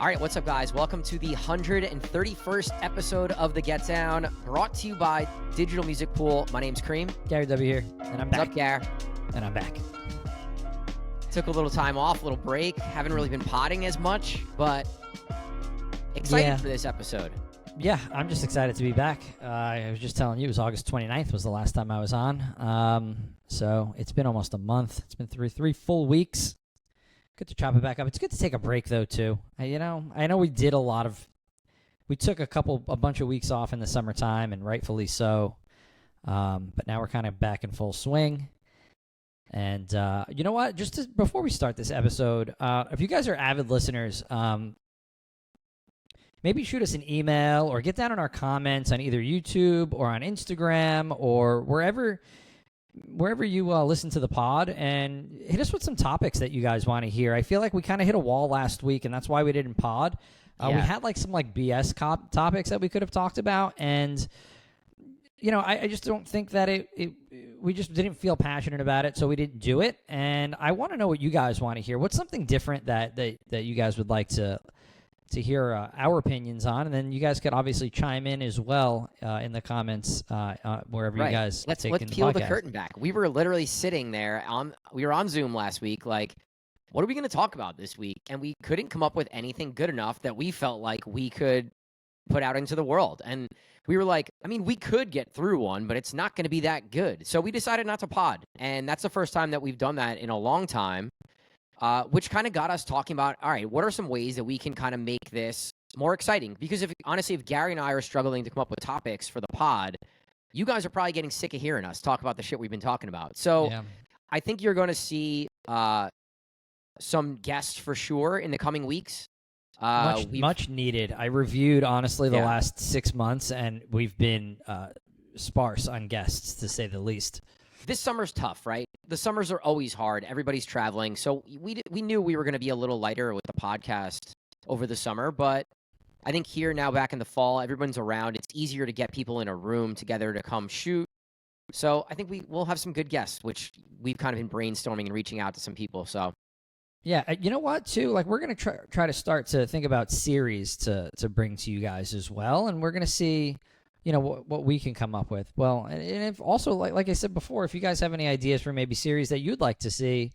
All right, what's up, guys? Welcome to the 131st episode of The Get Down, brought to you by Digital Music Pool. My name's Cream. Gary W. here, and I'm back. What's up, Gar? And I'm back. Took a little time off, a little break. Haven't really been potting as much, but excited for this episode. Yeah, I'm just excited to be back. I was just telling you, it was August 29th was the last time I was on. So it's been almost a month. It's been three full weeks. Good to chop it back up. It's good to take a break, though, too. I know we did we took a bunch of weeks off in the summertime, and rightfully so. But now we're kind of back in full swing. And you know what? Before we start this episode, if you guys are avid listeners, maybe shoot us an email or get down in our comments on either YouTube or on Instagram or wherever you listen to the pod, and hit us with some topics that you guys want to hear. I feel like we kind of hit a wall last week, and that's why we didn't pod. We had some BS topics that we could have talked about, and I just don't think that we just didn't feel passionate about it, so we didn't do it. And I want to know what you guys want to hear. What's something different that you guys would like to hear our opinions on, and then you guys could obviously chime in as well in the comments wherever you guys let's take peel the curtain back. We were literally sitting there we were on Zoom last week, like, what are we going to talk about this week? And we couldn't come up with anything good enough that we felt like we could put out into the world. And we were like, we could get through one, but it's not going to be that good. So we decided not to pod, and that's the first time that we've done that in a long time. Which kind of got us talking about, all right, what are some ways that we can kind of make this more exciting? Because if Gary and I are struggling to come up with topics for the pod, you guys are probably getting sick of hearing us talk about the shit we've been talking about. So I think you're going to see some guests for sure in the coming weeks. Much needed. I reviewed, honestly, the last 6 months, and we've been sparse on guests, to say the least. This summer's tough, right? The summers are always hard. Everybody's traveling. So we knew we were going to be a little lighter with the podcast over the summer. But I think here now, back in the fall, everyone's around. It's easier to get people in a room together to come shoot. So I think we'll have some good guests, which we've kind of been brainstorming and reaching out to some people. So yeah, you know what, too? Like, we're going to try to start to think about series to bring to you guys as well. And we're going to see what we can come up with. Well, and if also, like I said before, if you guys have any ideas for maybe series that you'd like to see,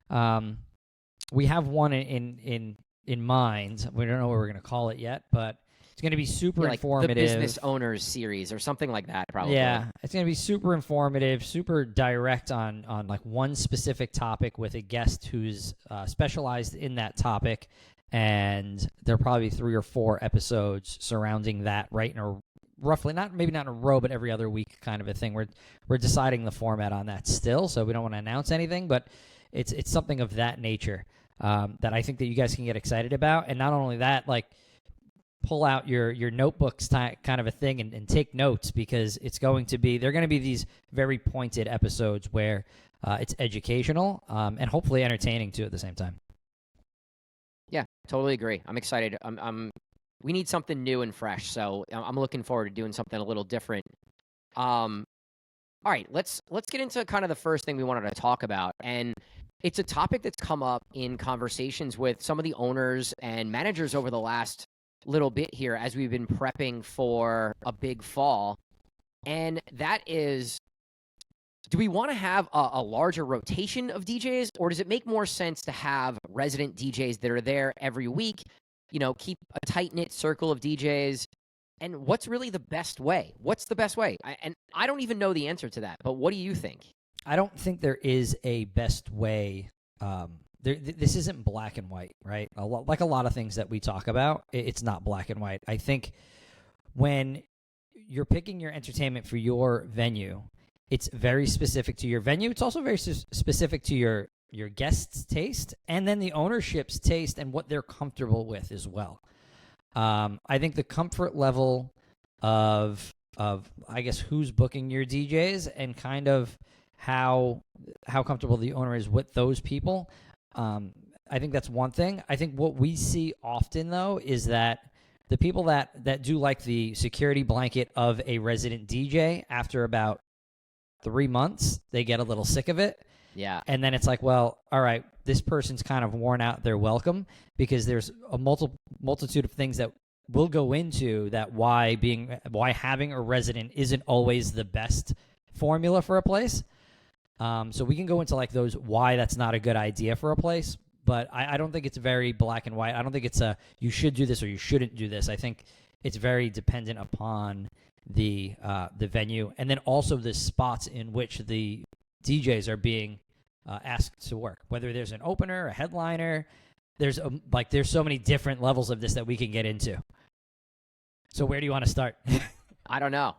we have one in mind. We don't know what we're going to call it yet, but it's going to be super informative. The Business Owners series or something like that, probably. Yeah, it's going to be super informative, super direct on one specific topic with a guest who's specialized in that topic, and there'll probably be 3 or 4 episodes surrounding that right in a roughly, maybe not in a row, but every other week kind of a thing. We're deciding the format on that still, so we don't want to announce anything, but it's something of that nature that I think that you guys can get excited about. And not only that, pull out your notebooks kind of a thing and take notes, because they're going to be these very pointed episodes where it's educational and hopefully entertaining too at the same time. Yeah, totally agree. I'm excited. We need something new and fresh, so I'm looking forward to doing something a little different. All right, let's get into kind of the first thing we wanted to talk about, and it's a topic that's come up in conversations with some of the owners and managers over the last little bit here as we've been prepping for a big fall, and that is, do we want to have a larger rotation of DJs, or does it make more sense to have resident DJs that are there every week? Keep a tight-knit circle of DJs. And what's really the best way? What's the best way? I don't even know the answer to that, but what do you think? I don't think there is a best way. This isn't black and white, right? Like a lot of things that we talk about, it's not black and white. I think when you're picking your entertainment for your venue, it's very specific to your venue. It's also very specific to your guests' taste, and then the ownership's taste and what they're comfortable with as well. I think the comfort level of I guess who's booking your DJs and kind of how comfortable the owner is with those people. I think that's one thing. I think what we see often, though, is that the people that do like the security blanket of a resident DJ, after about 3 months, they get a little sick of it. Yeah. And then it's like, well, all right, this person's kind of worn out their welcome, because there's a multitude of things that will go into that, why having a resident isn't always the best formula for a place. So we can go into like those why that's not a good idea for a place, but I don't think it's very black and white. I don't think it's you should do this or you shouldn't do this. I think it's very dependent upon the venue, and then also the spots in which the DJs are being asked to work. Whether there's an opener, a headliner, there's so many different levels of this that we can get into. So where do you want to start? I don't know.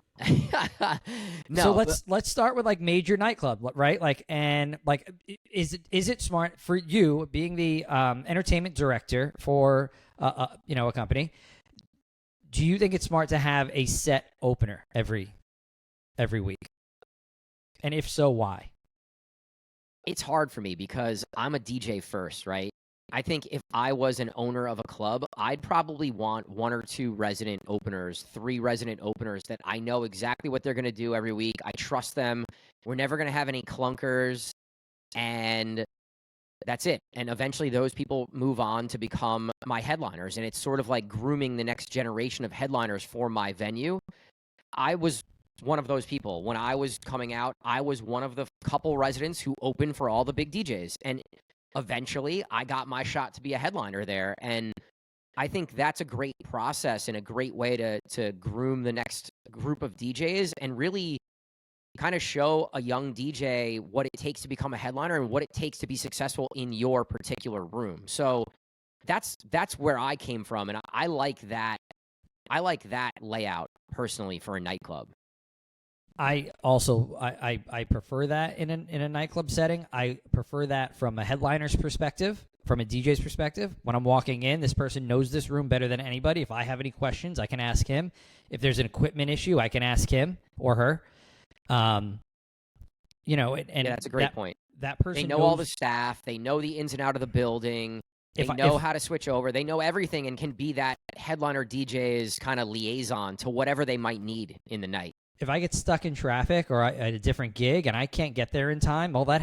No. So let's start with like major nightclub, right? Like, and like, is it smart for you, being the entertainment director for a company? Do you think it's smart to have a set opener every week? And if so, why? It's hard for me because I'm a DJ first, right? I think if I was an owner of a club, I'd probably want 1 or 2 resident openers, 3 resident openers that I know exactly what they're going to do every week. I trust them. We're never going to have any clunkers, and that's it. And eventually those people move on to become my headliners, and it's sort of like grooming the next generation of headliners for my venue. I was one of those people. When I was coming out, I was one of the couple residents who opened for all the big DJs, and eventually I got my shot to be a headliner there. And I think that's a great process and a great way to groom the next group of DJs and really kind of show a young DJ what it takes to become a headliner and what it takes to be successful in your particular room. So that's where I came from, and I like that. I like that layout personally for a nightclub. I prefer that in a nightclub setting. I prefer that from a headliner's perspective, from a DJ's perspective. When I'm walking in, this person knows this room better than anybody. If I have any questions, I can ask him. If there's an equipment issue, I can ask him or her. And that's a great point. That person, they know all the staff. They know the ins and out of the building. They know how to switch over. They know everything and can be that headliner DJ's kind of liaison to whatever they might need in the night. If I get stuck in traffic or at a different gig and I can't get there in time, well, that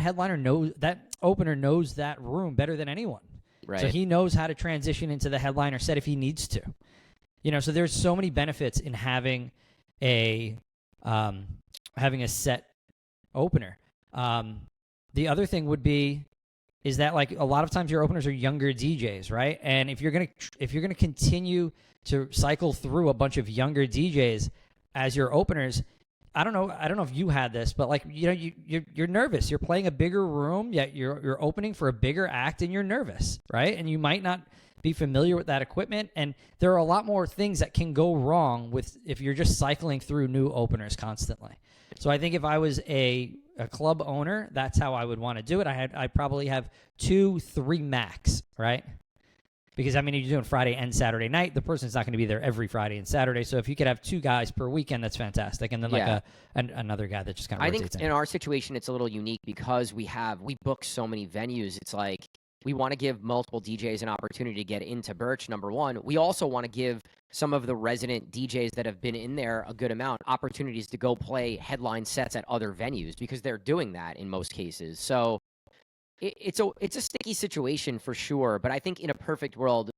opener knows that room better than anyone. Right. So he knows how to transition into the headliner set if he needs to. So there's so many benefits in having a set opener. The other thing would be is that like a lot of times your openers are younger DJs, right? And if you're gonna continue to cycle through a bunch of younger DJs as your openers, I don't know if you had this, but like you're nervous. You're playing a bigger room, yet you're opening for a bigger act, and you're nervous, right? And you might not be familiar with that equipment, and there are a lot more things that can go wrong if you're just cycling through new openers constantly. So I think if I was a club owner, that's how I would want to do it. I'd probably have 2-3 max, right? Because, you're doing Friday and Saturday night. The person's not going to be there every Friday and Saturday. So if you could have 2 guys per weekend, that's fantastic. And then another guy that just kind of rotates in. I think in our situation, it's a little unique because we book so many venues. It's like we want to give multiple DJs an opportunity to get into Birch, number one. We also want to give some of the resident DJs that have been in there a good amount opportunities to go play headline sets at other venues because they're doing that in most cases. So it's a sticky situation for sure, but I think in a perfect world,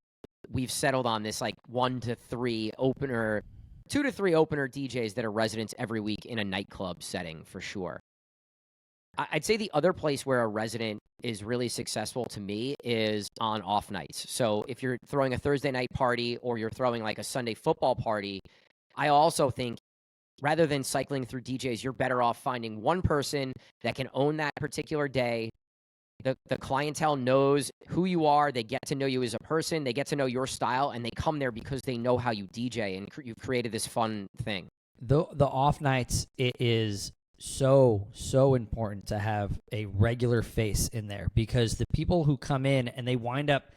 we've settled on this like 1 to 3 opener, 2 to 3 opener DJs that are residents every week in a nightclub setting for sure. I'd say the other place where a resident is really successful to me is on off nights. So if you're throwing a Thursday night party or you're throwing like a Sunday football party, I also think rather than cycling through DJs, you're better off finding one person that can own that particular day. The clientele knows who you are. They get to know you as a person. They get to know your style, and they come there because they know how you DJ, and you've created this fun thing. The off nights, it is so important to have a regular face in there because the people who come in and they wind up,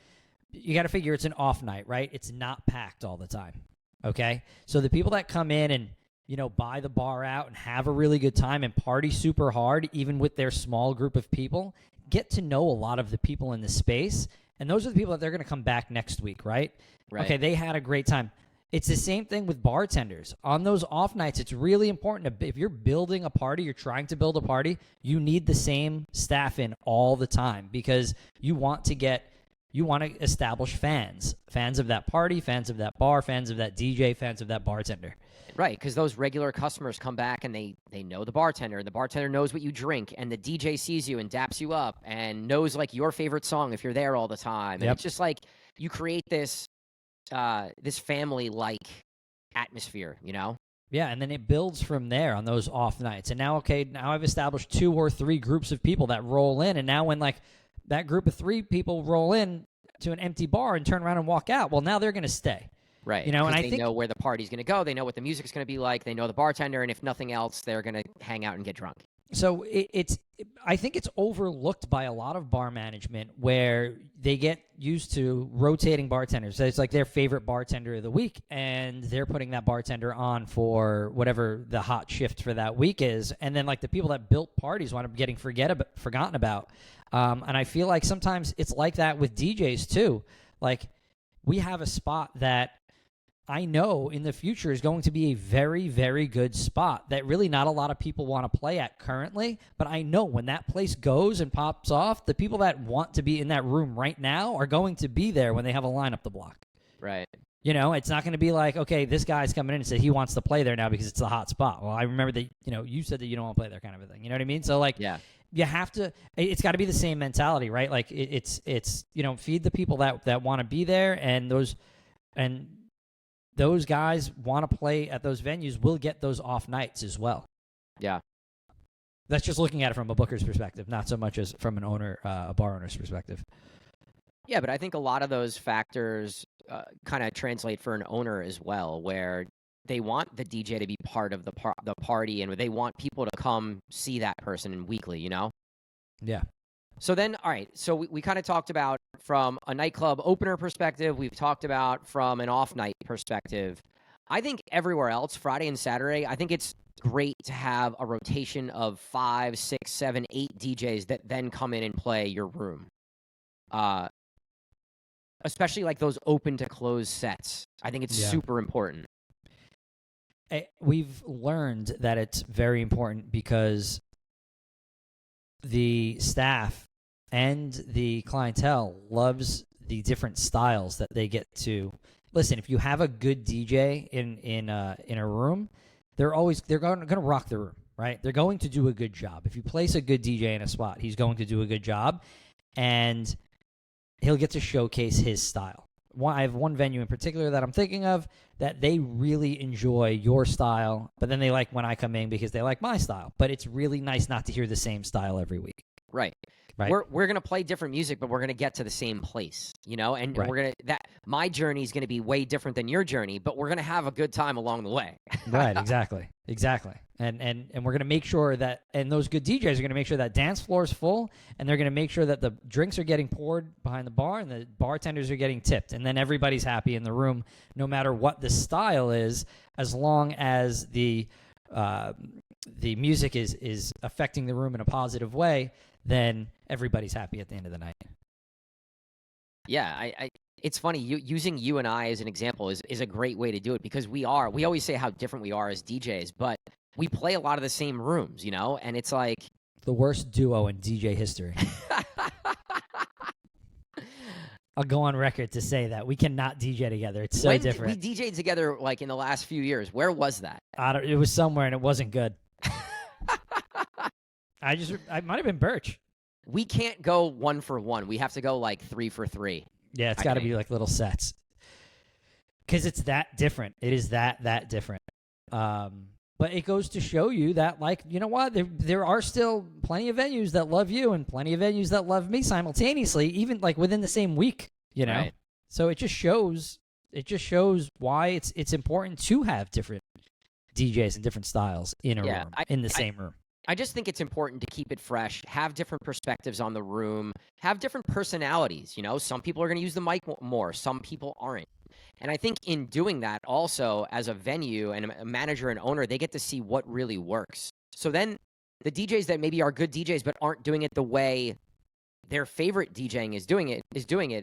you got to figure it's an off night, right? It's not packed all the time, okay? So the people that come in and buy the bar out and have a really good time and party super hard, even with their small group of people, get to know a lot of the people in the space, and those are the people that they're going to come back next week, right? Okay, they had a great time. It's the same thing with bartenders. On those off nights, it's really important if you're building a party, you're trying to build a party, you need the same staff in all the time because you want to establish fans of that party, fans of that bar, fans of that DJ, fans of that bartender. Right, because those regular customers come back and they know the bartender, and the bartender knows what you drink, and the DJ sees you and daps you up and knows like your favorite song if you're there all the time. And it's just like you create this this family-like atmosphere, you know? Yeah, and then it builds from there on those off nights. And now I've established 2 or 3 groups of people that roll in, and now when like that group of 3 people roll in to an empty bar and turn around and walk out, well, now they're going to stay. Right. You know, and I think they know where the party's going to go. They know what the music's going to be like. They know the bartender, and if nothing else, they're going to hang out and get drunk. So I think it's overlooked by a lot of bar management where they get used to rotating bartenders. So it's like their favorite bartender of the week, and they're putting that bartender on for whatever the hot shift for that week is. And then like the people that built parties wind up getting forgotten about. And I feel like sometimes it's like that with DJs too. Like we have a spot that I know in the future is going to be a very, very good spot that really not a lot of people want to play at currently. But I know when that place goes and pops off, the people that want to be in that room right now are going to be there when they have a line up the block. Right. You know, it's not going to be like, okay, this guy's coming in and said he wants to play there now because it's a hot spot. Well, I remember that, you know, you said that you don't want to play there kind of a thing. You know what I mean? So, like, yeah. You have to – it's got to be the same mentality, right? Like, it's you know, feed the people that want to be there, and those guys want to play at those venues will get those off nights as well. Yeah. That's just looking at it from a booker's perspective, not so much as from an owner, a bar owner's perspective. Yeah, but I think a lot of those factors kind of translate for an owner as well, where they want the DJ to be part of the party, and they want people to come see that person weekly, you know? Yeah. So then, all right, so we kind of talked about from a nightclub opener perspective. We've talked about from an off-night perspective. I think everywhere else, Friday and Saturday, I think it's great to have a rotation of 5, 6, 7, 8 DJs that then come in and play your room. Especially like those open to close sets. I think it's super important. We've learned that it's very important because the staff and the clientele loves the different styles that they get to. Listen, if you have a good DJ in a room, they're going to rock the room, right? They're going to do a good job. If you place a good DJ in a spot, he's going to do a good job, and he'll get to showcase his style. I have one venue in particular that I'm thinking of that they really enjoy your style, but then they like when I come in because they like my style. But it's really nice not to hear the same style every week. Right. We're gonna play different music, but we're gonna get to the same place, you know. And we're gonna my journey is gonna be way different than your journey, but we're gonna have a good time along the way. Right. Exactly. And we're gonna make sure that, and those good DJs are gonna make sure that dance floor is full, and they're gonna make sure that the drinks are getting poured behind the bar, and the bartenders are getting tipped, and then everybody's happy in the room, no matter what the style is, as long as the music is affecting the room in a positive way. Then everybody's happy at the end of the night. Yeah, it's funny, using you and I as an example is a great way to do it, because we always say how different we are as DJs, but we play a lot of the same rooms, you know, and it's like the worst duo in DJ history. I'll go on record to say that we cannot DJ together. It's so different. We DJed together like in the last few years. Where was that? It was somewhere, and it wasn't good. I might have been Birch. We can't go 1 for 1. We have to go like 3 for 3. Yeah, it's got to be like little sets. Because it's that different. It is that different. But it goes to show you that, like, you know what? There are still plenty of venues that love you and plenty of venues that love me simultaneously, even like within the same week, you know? Right. So it just shows why it's important to have different DJs and different styles in a room, in the same room. I just think it's important to keep it fresh, have different perspectives on the room, have different personalities, you know? Some people are going to use the mic more, some people aren't. And I think in doing that also, as a venue and a manager and owner, they get to see what really works. So then the DJs that maybe are good DJs but aren't doing it the way their favorite DJing is doing it,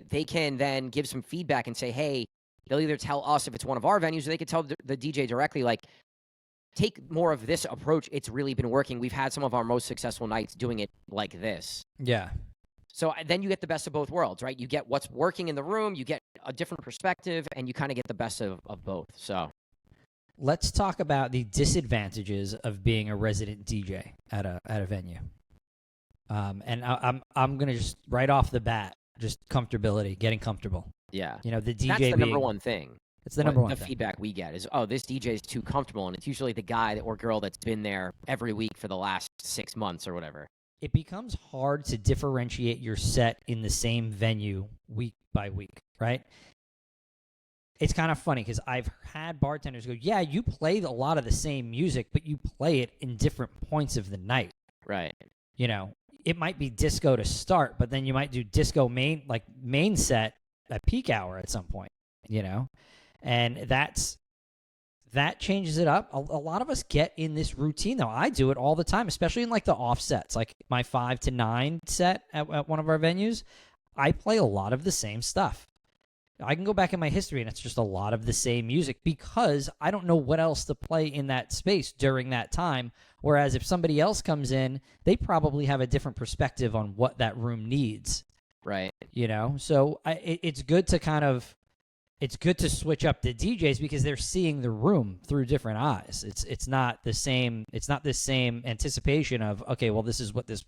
they can then give some feedback and say, hey, they'll either tell us if it's one of our venues, or they could tell the DJ directly, like, take more of this approach. It's really been working. We've had some of our most successful nights doing it like this. Yeah. So then you get the best of both worlds, right? You get what's working in the room, you get a different perspective, and you kind of get the best of both. So Let's talk about the disadvantages of being a resident DJ at a venue. And I'm gonna just right off the bat, just comfortability, getting comfortable. yeah, You know, the DJ that's the being, number one thing. It's the number one The thing. feedback we get is, oh, this DJ is too comfortable, and it's usually the guy or girl that's been there every week for the last 6 months or whatever. It becomes hard to differentiate your set in the same venue week by week, right? It's kind of funny because I've had bartenders go, yeah, you play a lot of the same music, but you play it in different points of the night. Right. You know, it might be disco to start, but then you might do disco main set at peak hour at some point, you know? And that changes it up. A lot of us get in this routine, though. I do it all the time, especially in like the offsets, like my 5 to 9 set at one of our venues. I play a lot of the same stuff. I can go back in my history, and it's just a lot of the same music because I don't know what else to play in that space during that time. Whereas if somebody else comes in, they probably have a different perspective on what that room needs. Right. You know? So it's good to it's good to switch up the DJs because they're seeing the room through different eyes. It's not the same anticipation of, okay, well, this is what this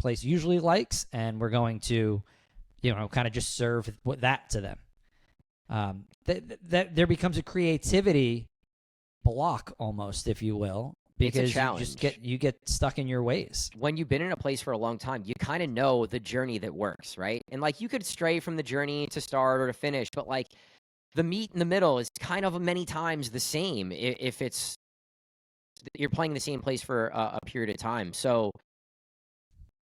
place usually likes, and we're going to, you know, kind of just serve that to them. That there becomes a creativity block almost, if you will, because you get stuck in your ways. When you've been in a place for a long time, you kind of know the journey that works, right? And like you could stray from the journey to start or to finish, but like the meat in the middle is kind of many times the same if it's you're playing the same place for a period of time. So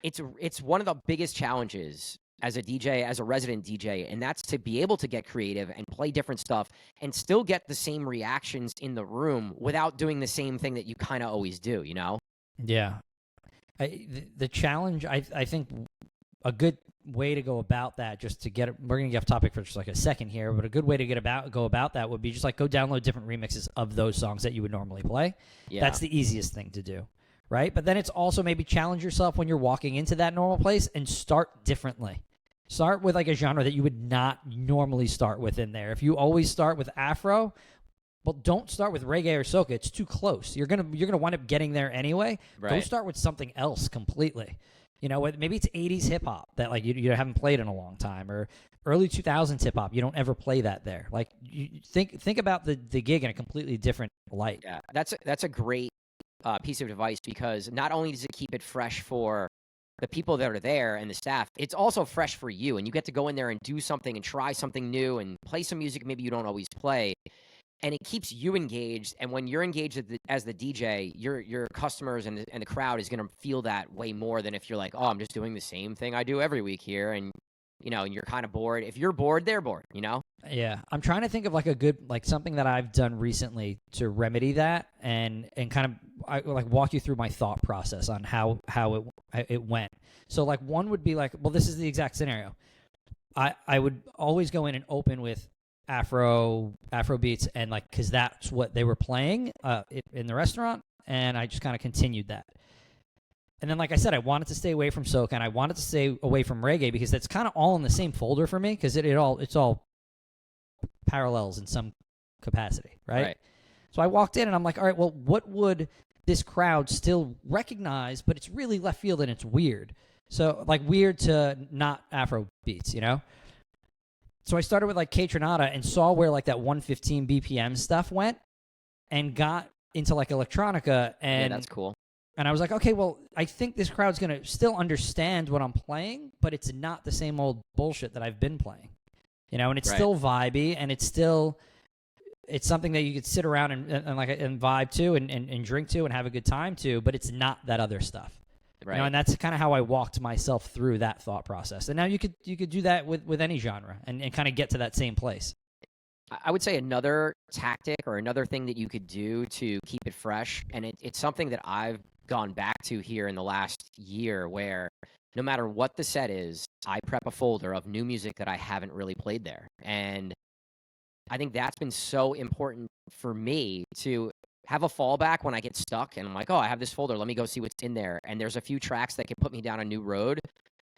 it's one of the biggest challenges as a DJ, as a resident DJ, and that's to be able to get creative and play different stuff and still get the same reactions in the room without doing the same thing that you kind of always do, you know? Yeah. The challenge, I think a good way to go about that, just to get it, we're going to get off topic for just like a second here, but a good way to go about that would be just like go download different remixes of those songs that you would normally play. Yeah. That's the easiest thing to do, right? But then it's also maybe challenge yourself when you're walking into that normal place and start differently. Start with like a genre that you would not normally start with in there. If you always start with Afro, well, don't start with reggae or soca. It's too close. You're gonna wind up getting there anyway. Right. Go start with something else completely. You know, maybe it's 80s hip hop that like you haven't played in a long time, or early 2000s hip hop. You don't ever play that there. Like you think about the gig in a completely different light. Yeah, that's a great piece of advice because not only does it keep it fresh for the people that are there and the staff, it's also fresh for you, and you get to go in there and do something and try something new and play some music maybe you don't always play, and it keeps you engaged. And when you're engaged as the DJ, your customers and the crowd is going to feel that way more than if you're like, oh, I'm just doing the same thing I do every week here, and you know, and you're kind of bored. If you're bored, they're bored, you know? Yeah. I'm trying to think of like a good, like something that I've done recently to remedy that and kind of like walk you through my thought process on how it went. So like one would be like, well, this is the exact scenario. I would always go in and open with Afro beats, and like, cause that's what they were playing in the restaurant. And I just kind of continued that. And then, like I said, I wanted to stay away from soca, and I wanted to stay away from reggae because that's kind of all in the same folder for me because it's all parallels in some capacity, right? So I walked in, and I'm like, all right, well, what would this crowd still recognize, but it's really left field and it's weird. So, like, weird to not Afro beats, you know? So I started with, like, Katy and saw where, like, that 115 BPM stuff went and got into, like, electronica. And yeah, that's cool. And I was like, okay, well, I think this crowd's going to still understand what I'm playing, but it's not the same old bullshit that I've been playing. You know, and it's still vibey, and it's something that you could sit around and vibe to and drink to and have a good time to, but it's not that other stuff. Right. You know, and that's kind of how I walked myself through that thought process. And now you could do that with any genre and kind of get to that same place. I would say another tactic or another thing that you could do to keep it fresh, and it's something that I've gone back to here in the last year, where no matter what the set is, I prep a folder of new music that I haven't really played there. And I think that's been so important for me to have a fallback when I get stuck and I'm like, oh, I have this folder. Let me go see what's in there. And there's a few tracks that can put me down a new road,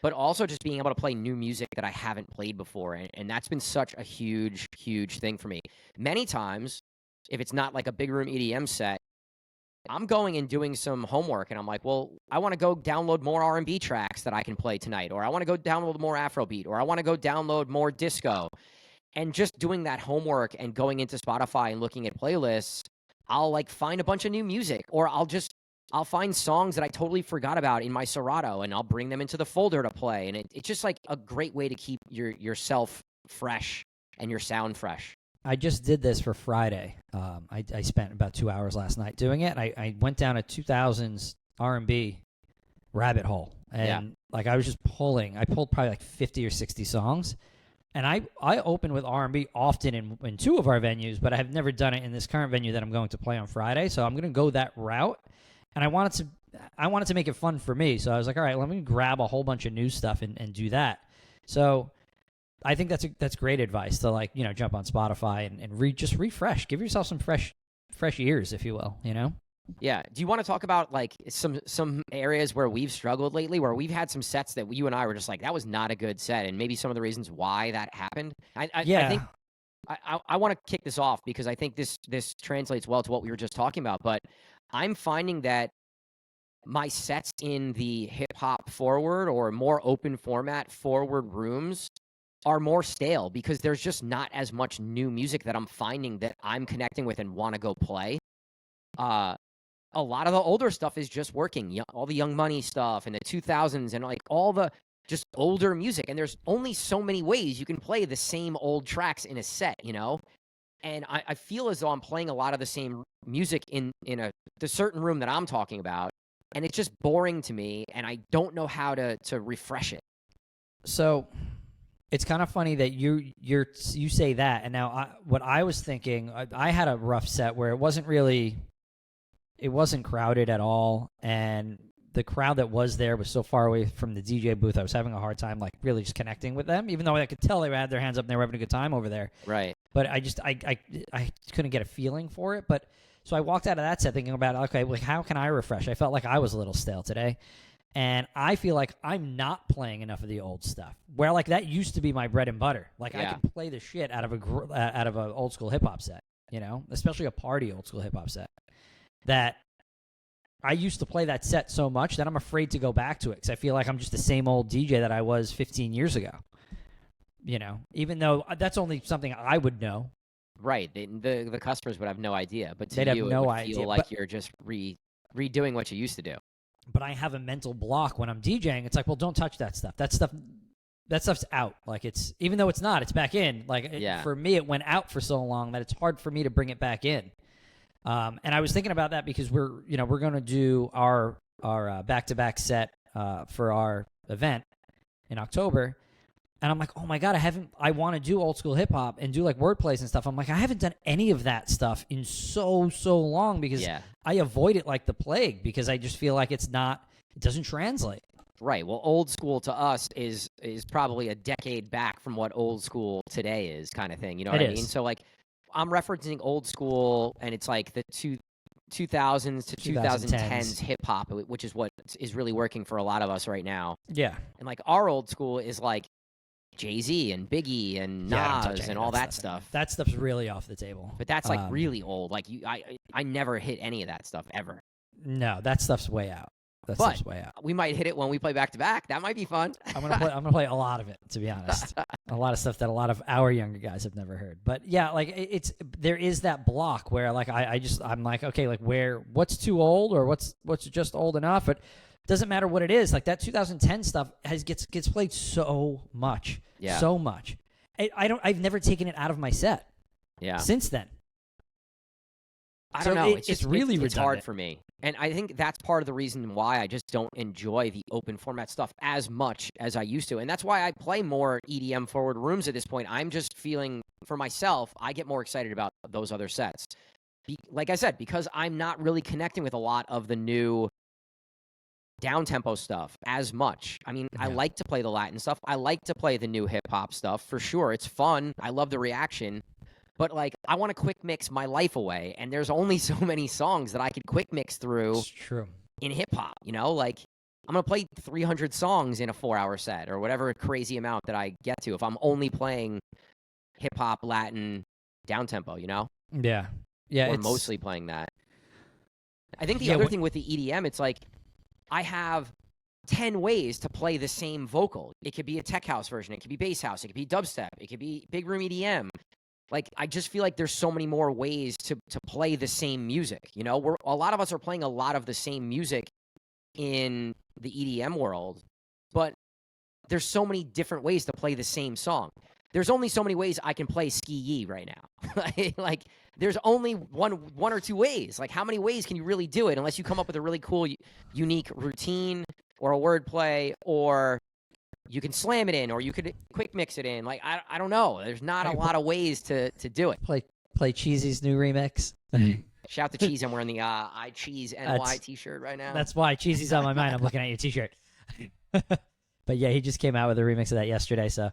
but also just being able to play new music that I haven't played before. And that's been such a huge, huge thing for me. Many times, if it's not like a big room EDM set, I'm going and doing some homework and I'm like, well, I want to go download more R&B tracks that I can play tonight, or I want to go download more Afrobeat, or I want to go download more disco. And just doing that homework and going into Spotify and looking at playlists, I'll like find a bunch of new music, or I'll find songs that I totally forgot about in my Serato and I'll bring them into the folder to play. And it's just like a great way to keep yourself fresh and your sound fresh. I just did this for Friday. I spent about 2 hours last night doing it. I went down a 2000s R&B rabbit hole, and like I was just I pulled probably like 50 or 60 songs. And I open with R&B often in two of our venues, but I have never done it in this current venue that I'm going to play on Friday. So I'm going to go that route, and I wanted to make it fun for me. So I was like, all right, let me grab a whole bunch of new stuff and do that. So I think that's great advice to, like, jump on Spotify and just refresh, give yourself some fresh ears, if you will. Yeah. Do you want to talk about like some areas where we've struggled lately, where we've had some sets that you and I were just like, that was not a good set, and maybe some of the reasons why that happened? I think I want to kick this off because I think this translates well to what we were just talking about. But I'm finding that my sets in the hip hop forward or more open format forward rooms are more stale because there's just not as much new music that I'm finding that I'm connecting with and want to go play. A lot of the older stuff is just working. All the Young Money stuff and the 2000s and like all the just older music. And there's only so many ways you can play the same old tracks in a set, And I feel as though I'm playing a lot of the same music in the certain room that I'm talking about. And it's just boring to me. And I don't know how to refresh it. So it's kind of funny that you say that. And now what I was thinking, I had a rough set where it wasn't crowded at all, and the crowd that was there was so far away from the DJ booth. I was having a hard time, like, really just connecting with them, even though I could tell they had their hands up and they were having a good time over there. Right. But I couldn't get a feeling for it. But so I walked out of that set thinking about, okay, like, how can I refresh? I felt like I was a little stale today, and I feel like I'm not playing enough of the old stuff. Where, like, that used to be my bread and butter. Like, I can play the shit out of a old school hip hop set, especially a party old school hip hop set. That I used to play that set so much that I'm afraid to go back to it because I feel like I'm just the same old DJ that I was 15 years ago. Even though that's only something I would know. Right. The customers would have no idea, but they'd have no idea. Feel like you're just redoing what you used to do. But I have a mental block when I'm DJing. It's like, well, don't touch that stuff. That stuff's out. Like, it's, even though it's not, it's back in. Like, for me, it went out for so long that it's hard for me to bring it back in. And I was thinking about that because we're going to do our back-to-back set for our event in October, and I'm like, oh my god, I want to do old school hip hop and do like word plays and stuff. I'm like, I haven't done any of that stuff in so long because I avoid it like the plague because I just feel like it doesn't translate. Right. Well, old school to us is probably a decade back from what old school today is, kind of thing. You know what I mean? So like, I'm referencing old school, and it's like the 2000s to 2010s hip hop, which is what is really working for a lot of us right now. Yeah. And like our old school is like Jay-Z and Biggie and Nas and all that stuff. That stuff's really off the table. But that's like really old. Like I never hit any of that stuff ever. No, that stuff's way out. Stuff's way out. We might hit it when we play back to back. That might be fun. I'm gonna play a lot of it, to be honest. A lot of stuff that a lot of our younger guys have never heard. But yeah, like there is that block where like I'm like, okay, like what's too old or what's just old enough. But it doesn't matter what it is. Like that 2010 stuff gets played so much. Yeah. So much. I've never taken it out of my set. Yeah. Since then. I don't know. It's really it's hard for me. And I think that's part of the reason why I just don't enjoy the open format stuff as much as I used to. And that's why I play more EDM forward rooms at this point. I'm just feeling, for myself, I get more excited about those other sets. Like I said, because I'm not really connecting with a lot of the new down-tempo stuff as much. I mean, I like to play the Latin stuff. I like to play the new hip-hop stuff, for sure. It's fun. I love the reaction. but like I want to quick mix my life away, and there's only so many songs that I could quick mix through It's true. in hip hop, you know? Like I'm going to play 300 songs in a 4-hour set or whatever crazy amount that I get to if I'm only playing hip hop, Latin, down tempo, you know? Yeah. Yeah. Or It's mostly playing that. I think the Yeah, other wh- thing with the EDM, it's like I have 10 ways to play the same vocal. It could be a tech house version, it could be bass house, it could be dubstep, it could be big room EDM. Like I just feel like there's so many more ways to play the same music. You know, a lot of us are playing a lot of the same music in the EDM world, but there's so many different ways to play the same song. There's only so many ways I can play Ski Yee right now. Like there's only one or two ways. Like how many ways can you really do it unless you come up with a really cool, unique routine or a wordplay, or you can slam it in, or you could quick mix it in. Like I don't know. There's not a lot of ways to do it. play Cheesy's new remix. Shout out to Cheese. I'm wearing the I Cheese NY t-shirt right now. That's why Cheesy's on my mind. I'm looking at your t-shirt. But yeah, he just came out with a remix of that yesterday, so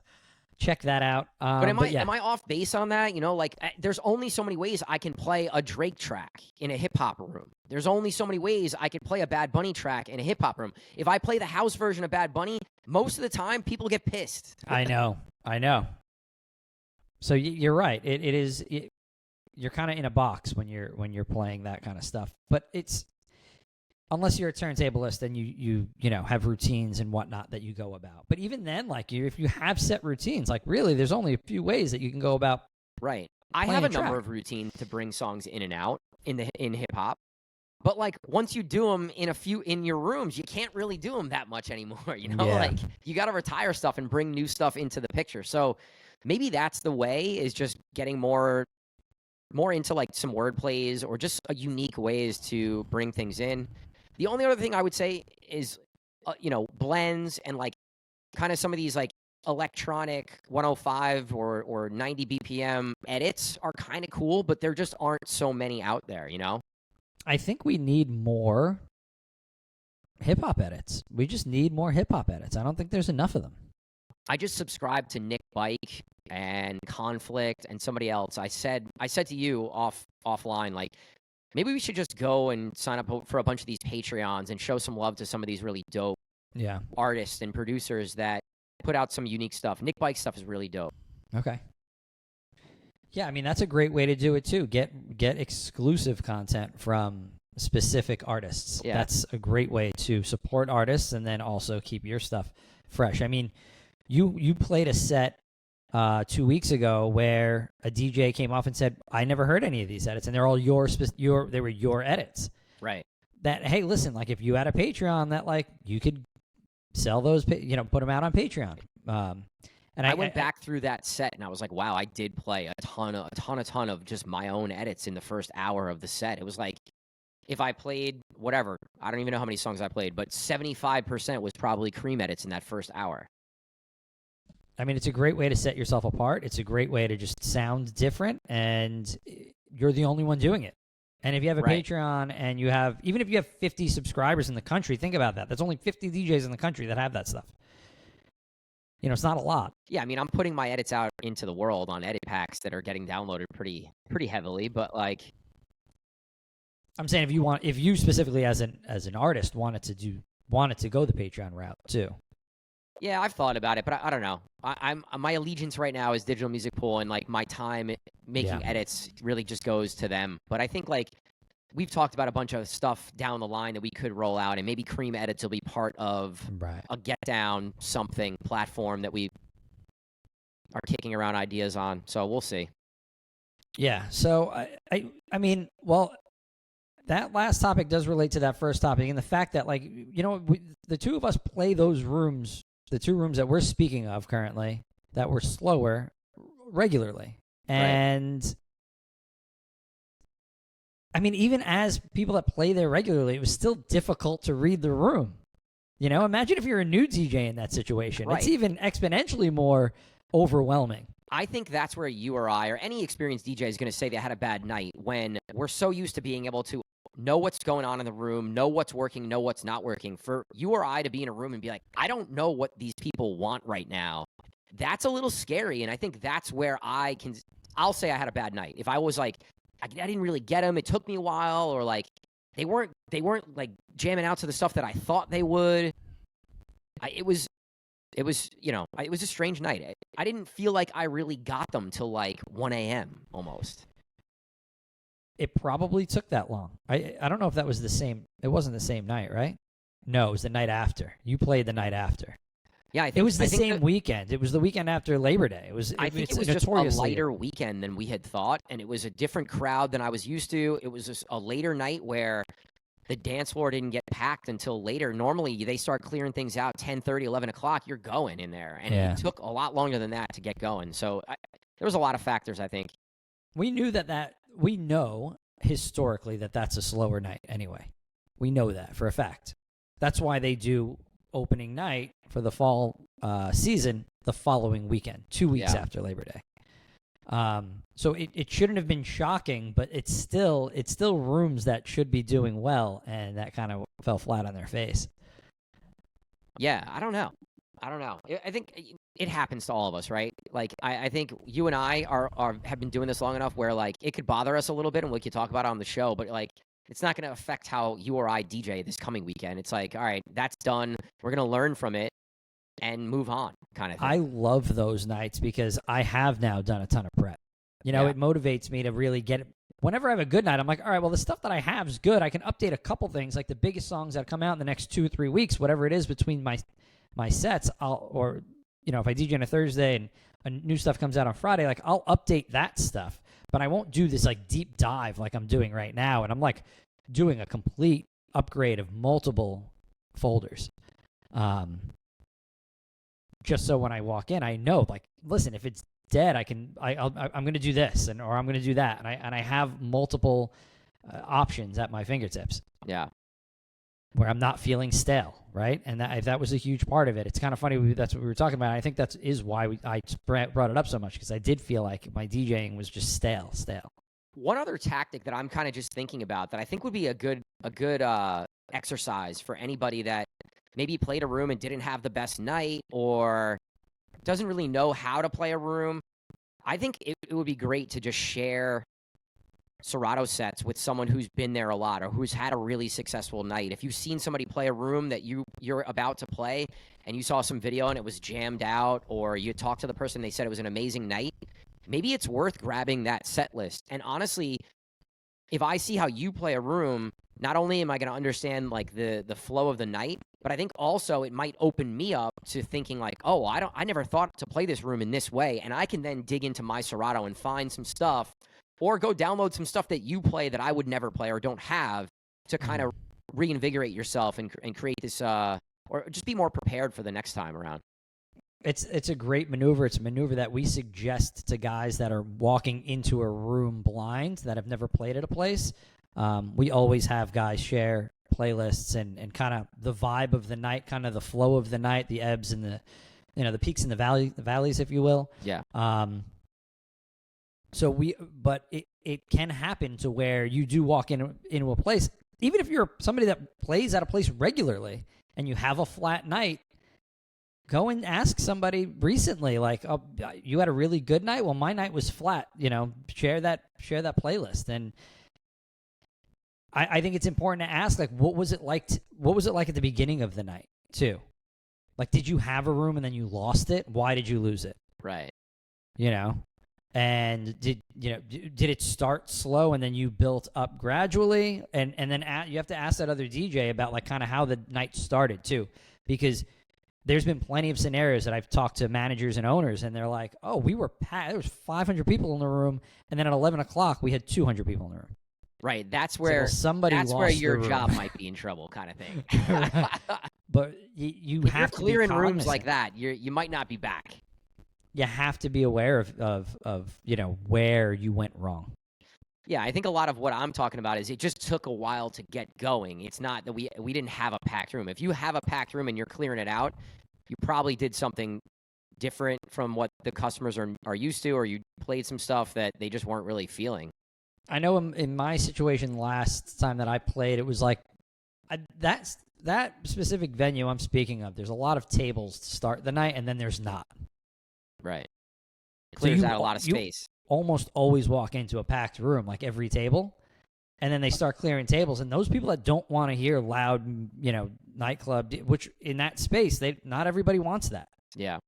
check that out. But am yeah. I off base on that? You know, like there's only so many ways I can play a Drake track in a hip hop room. There's only so many ways I could play a Bad Bunny track in a hip hop room. If I play the house version of Bad Bunny, most of the time people get pissed. I know. So you're right. You're kind of in a box when you're playing that kind of stuff. But it's unless you're a turntablist and you know have routines and whatnot that you go about. But even then, like if you have set routines, like really, there's only a few ways that you can go about. Right. I have a number of routines to bring songs in and out in hip hop. But like once you do them in your rooms, you can't really do them that much anymore. You know, Yeah. like you got to retire stuff and bring new stuff into the picture. So maybe that's the way, is just getting more into like some word plays or just unique ways to bring things in. The only other thing I would say is, blends and like kind of some of these like electronic 105 or 90 BPM edits are kind of cool, but there just aren't so many out there, you know? I think we need more hip hop edits. We just need more hip hop edits. I don't think there's enough of them. I just subscribed to Nick Bike and Conflict and somebody else. I said to you offline, like, maybe we should just go and sign up for a bunch of these Patreons and show some love to some of these really dope artists and producers that put out some unique stuff. Nick Bike stuff is really dope. Okay. Yeah, I mean, that's a great way to do it, too. Get exclusive content from specific artists. Yeah. That's a great way to support artists and then also keep your stuff fresh. I mean, you played a set 2 weeks ago where a DJ came off and said, I never heard any of these edits, and they're all they were your edits. Right. That, hey, listen, like if you had a Patreon, that like you could sell those, put them out on Patreon. And I went back through that set and I was like, wow, I did play a ton of just my own edits in the first hour of the set. It was like, if I played whatever, I don't even know how many songs I played, but 75% was probably Cream edits in that first hour. I mean, it's a great way to set yourself apart. It's a great way to just sound different, and you're the only one doing it. And if you have a Patreon and even if you have 50 subscribers in the country, think about that. There's only 50 DJs in the country that have that stuff. You know, it's not a lot. Yeah, I mean, I'm putting my edits out into the world on edit packs that are getting downloaded pretty heavily, but like, I'm saying if you specifically as an artist wanted to go the Patreon route too. Yeah, I've thought about it, but I don't know. My allegiance right now is Digital Music Pool, and like my time making edits really just goes to them. But I think like we've talked about a bunch of stuff down the line that we could roll out, and maybe Cream edits will be part of a Get Down something platform that we are kicking around ideas on. So we'll see. Yeah. So I mean, well, that last topic does relate to that first topic, and the fact that like the two of us play those rooms. The two rooms that we're speaking of currently that were slower regularly. And I mean, even as people that play there regularly, it was still difficult to read the room. You know, imagine if you're a new DJ in that situation. It's even exponentially more overwhelming. I think that's where you or I or any experienced DJ is going to say they had a bad night, when we're so used to being able to know what's going on in the room, know what's working, know what's not working. For you or I to be in a room and be like, I don't know what these people want right now, that's a little scary. And I think that's where I I'll say I had a bad night. If I was like, I didn't really get them, it took me a while, or like they weren't like jamming out to the stuff that I thought they would. It was it was a strange night. I didn't feel like I really got them till like 1 a.m. almost. It probably took that long. I don't know if that was the same. It wasn't the same night, right? No, it was the night after. You played the night after. Yeah, it was the same weekend. It was the weekend after Labor Day. I think it was just a lighter weekend than we had thought, and it was a different crowd than I was used to. It was just a later night where the dance floor didn't get packed until later. Normally, they start clearing things out 10:30, 11 o'clock. You're going in there, and it took a lot longer than that to get going. So there was a lot of factors, I think. We knew we know historically that's a slower night anyway. We know that for a fact. That's why they do opening night for the fall season the following weekend, 2 weeks after Labor Day. So it shouldn't have been shocking, but it's still rooms that should be doing well, and that kind of fell flat on their face. Yeah, I don't know. I think it happens to all of us, right? Like, I think you and I have been doing this long enough where, like, it could bother us a little bit, and we could talk about it on the show, but, like, it's not going to affect how you or I DJ this coming weekend. It's like, all right, that's done. We're going to learn from it and move on, kind of thing. I love those nights because I have now done a ton of prep. It motivates me to really get it. Whenever I have a good night, I'm like, all right, well, the stuff that I have is good. I can update a couple things, like the biggest songs that come out in the next 2 or 3 weeks, whatever it is between my sets, if I DJ on a Thursday and new stuff comes out on Friday, like I'll update that stuff, but I won't do this like deep dive like I'm doing right now. And I'm like doing a complete upgrade of multiple folders. Just so when I walk in, I know, like, listen, if it's dead, I'm going to do this or I'm going to do that. And I have multiple options at my fingertips. Yeah. Where I'm not feeling stale, right? And that was a huge part of it. It's kind of funny that's what we were talking about. I think that is why I brought it up so much, because I did feel like my DJing was just stale. One other tactic that I'm kind of just thinking about that I think would be a good exercise for anybody that maybe played a room and didn't have the best night or doesn't really know how to play a room. I think it would be great to just share Serato sets with someone who's been there a lot or who's had a really successful night. If you've seen somebody play a room that you're about to play and you saw some video and it was jammed out, or you talked to the person, they said it was an amazing night, maybe it's worth grabbing that set list. And honestly, if I see how you play a room, not only am I going to understand like the flow of the night, but I think also it might open me up to thinking like, oh, I never thought to play this room in this way, and I can then dig into my Serato and find some stuff, or go download some stuff that you play that I would never play or don't have, to kind of reinvigorate yourself and create this, or just be more prepared for the next time around. It's a great maneuver. It's a maneuver that we suggest to guys that are walking into a room blind that have never played at a place. We always have guys share playlists and kind of the vibe of the night, kind of the flow of the night, the ebbs and the peaks and the valleys, if you will. Yeah. But it can happen to where you do walk into a place, even if you're somebody that plays at a place regularly and you have a flat night. Go and ask somebody recently, like, oh, you had a really good night? Well, my night was flat. Share that playlist. And I think it's important to ask, like, what was it like at the beginning of the night, too? Like, did you have a room and then you lost it? Why did you lose it? Right. And did it start slow and then you built up gradually? And then you have to ask that other DJ about, like, kind of how the night started, too, because there's been plenty of scenarios that I've talked to managers and owners, and they're like, oh, we were packed. There was 500 people in the room, and then at 11 o'clock, we had 200 people in the room. Right. That's where your job might be in trouble, kind of thing. But you have to clearing rooms like that. You might not be back. You have to be aware of where you went wrong. Yeah, I think a lot of what I'm talking about is it just took a while to get going. It's not that we didn't have a packed room. If you have a packed room and you're clearing it out, you probably did something different from what the customers are used to, or you played some stuff that they just weren't really feeling. I know in my situation last time that I played, it was like that specific venue I'm speaking of, there's a lot of tables to start the night, and then there's not. Right. Clears out a lot of space. almost always walk into a packed room, like every table, and then they start clearing tables. And those people that don't want to hear loud, nightclub, which in that space, not everybody wants that. Yeah.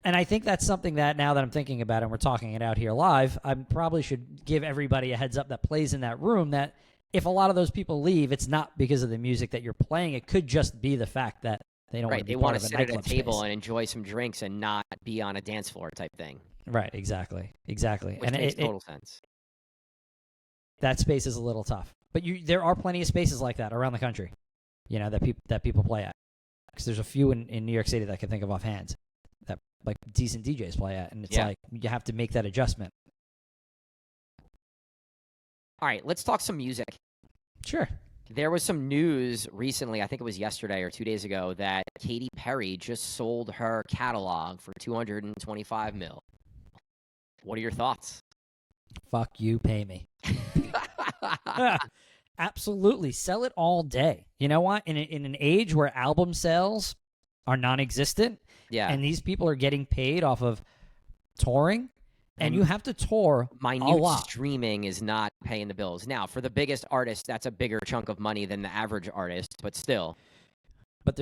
And I think that's something that now that I'm thinking about it and we're talking it out here live, I probably should give everybody a heads up that plays in that room that if a lot of those people leave, it's not because of the music that you're playing. It could just be the fact that they don't want to be part of a nightclub sit at a table space. and enjoy some drinks and not be on a dance floor type thing. Right, exactly. Which makes total sense. That space is a little tough. But there are plenty of spaces like that around the country, that people play at. Because there's a few in New York City that I can think of offhand that like decent DJs play at, and it's like you have to make that adjustment. All right, let's talk some music. Sure. There was some news recently, I think it was yesterday or 2 days ago, that Katy Perry just sold her catalog for $225 million. What are your thoughts? Fuck you, pay me. Absolutely. Sell it all day. You know what? In an age where album sales are non-existent, and these people are getting paid off of touring, and you have to tour a lot. Streaming is not paying the bills. Now, for the biggest artist, that's a bigger chunk of money than the average artist, but still. But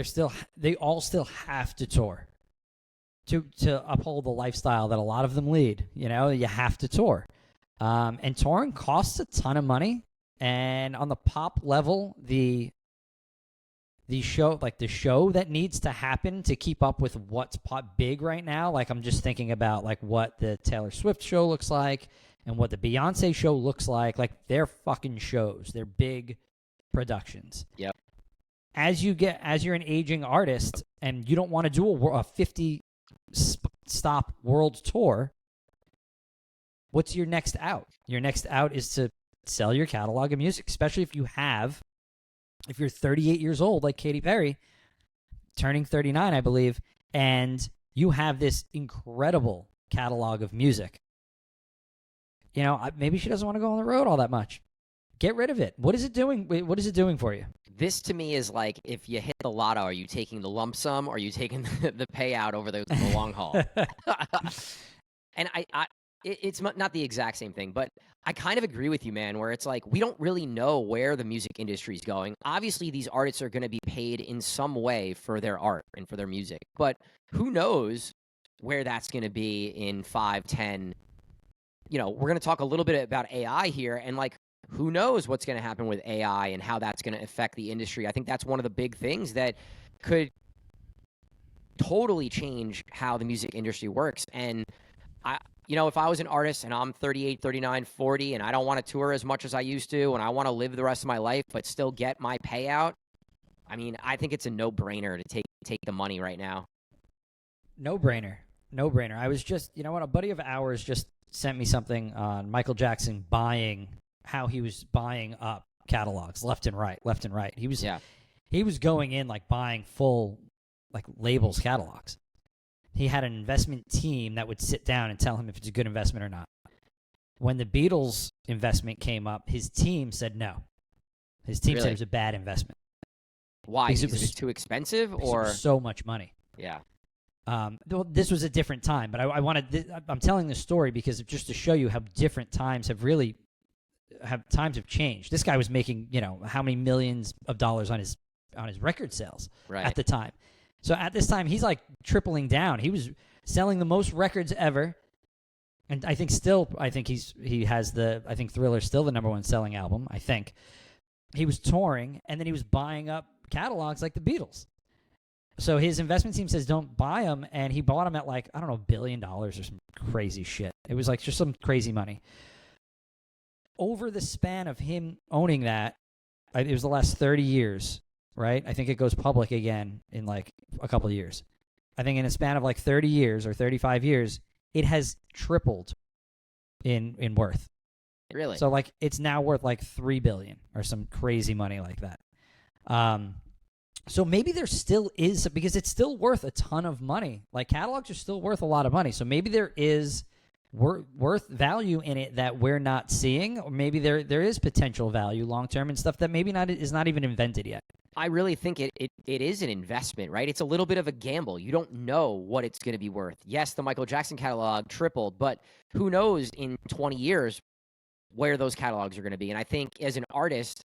they all still have to tour to uphold the lifestyle that a lot of them lead. You have to tour. And touring costs a ton of money. And on the pop level, the show that needs to happen to keep up with what's pop big right now, like I'm just thinking about like what the Taylor Swift show looks like and what the Beyonce show looks like they're fucking shows. They're big productions. Yep. As you're an aging artist and you don't want to do a 50 stop world tour, what's your next out? Your next out is to sell your catalog of music, especially if you're 38 years old, like Katy Perry, turning 39, I believe, and you have this incredible catalog of music. Maybe she doesn't want to go on the road all that much. Get rid of it. What is it doing? What is it doing for you? This to me is like if you hit the lotto, are you taking the lump sum or are you taking the payout over the long haul? And it's not the exact same thing, but I kind of agree with you, man, where it's like we don't really know where the music industry is going. Obviously, these artists are going to be paid in some way for their art and for their music, but who knows where that's going to be in 5, 10. We're going to talk a little bit about AI here, and like who knows what's going to happen with AI and how that's going to affect the industry. I think that's one of the big things that could totally change how the music industry works. And if I was an artist and I'm 38, 39, 40, and I don't want to tour as much as I used to, and I want to live the rest of my life but still get my payout, I mean, I think it's a no-brainer to take the money right now. No-brainer. I was just, a buddy of ours just sent me something on Michael Jackson how he was buying up catalogs left and right. He was going in like buying full like labels catalogs. He had an investment team that would sit down and tell him if it's a good investment or not. When the Beatles investment came up, his team said no. His team said it was a bad investment. Why? Because it was too expensive, or it was so much money. Yeah. This was a different time, but I'm telling this story because just to show you how different times have changed. This guy was making how many millions of dollars on his record sales at the time. So at this time, he's like tripling down. He was selling the most records ever, and I think Thriller's still the number one selling album. I think he was touring, and then he was buying up catalogs like the Beatles. So his investment team says don't buy them, and he bought them at like $1 billion or some crazy shit. It was like just some crazy money. Over the span of him owning that, it was the last 30 years. Right? I think it goes public again in like a couple of years. I think in a span of like 30 years or 35 years, it has tripled in worth. Really? So like it's now worth like $3 billion or some crazy money like that. So maybe there still is, because it's still worth a ton of money. Like catalogs are still worth a lot of money. So maybe there is worth value in it that we're not seeing, or maybe there is potential value long term and stuff that maybe is not even invented yet. I really think it is an investment, right? It's a little bit of a gamble. You don't know what it's going to be worth. Yes, the Michael Jackson catalog tripled, but who knows in 20 years where those catalogs are going to be. And I think as an artist,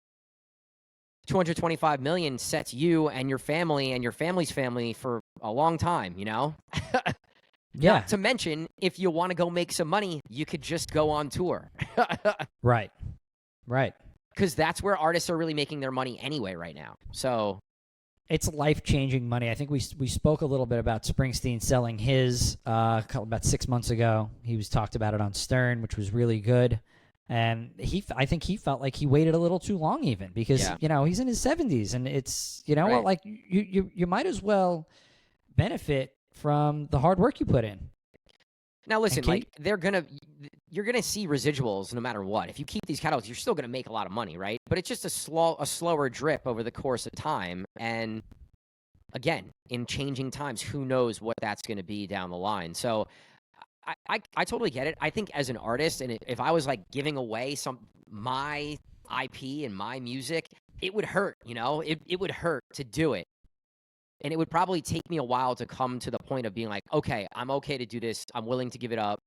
225 million sets you and your family and your family's family for a long time, you know? Yeah. Not to mention, if you want to go make some money, you could just go on tour. Right. Because that's where artists are really making their money anyway right now. So it's life-changing money. I think we spoke a little bit about Springsteen selling his about 6 months ago. He was talked about it on Stern, which was really good. And I think he felt like he waited a little too long, even because he's in his 70s, and it's what, like you might as well benefit from the hard work you put in. Now listen, like you're gonna see residuals no matter what. If you keep these catalogs, you're still gonna make a lot of money, right? But it's just a slower drip over the course of time. And again, in changing times, who knows what that's gonna be down the line. So I totally get it. I think as an artist, and if I was like giving away my IP and my music, it would hurt, it would hurt to do it. And it would probably take me a while to come to the point of being like, okay, I'm okay to do this. I'm willing to give it up,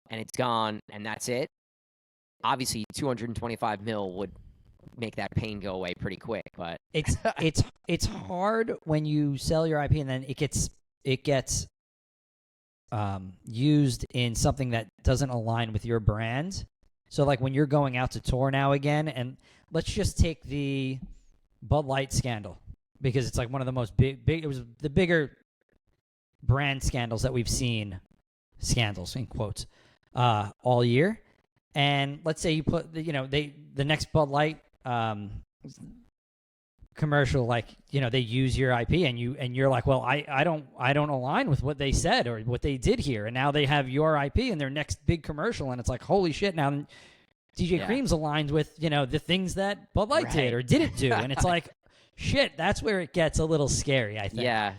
and it's gone, and that's it. Obviously, 225 mil would make that pain go away pretty quick, but it's hard when you sell your IP and then it gets used in something that doesn't align with your brand. So like when you're going out to tour now again, and let's just take the Bud Light scandal, because it's like one of the most big it was the bigger brand scandals that we've seen, scandals in quotes, all year. And let's say you put the next Bud Light commercial, like they use your IP, and you're like, well, I don't align with what they said or what they did here, and now they have your IP in their next big commercial, and it's like, holy shit, now DJ Cream's aligned with the things that Bud Light did or didn't do, and it's like, shit, that's where it gets a little scary, I think. Yeah,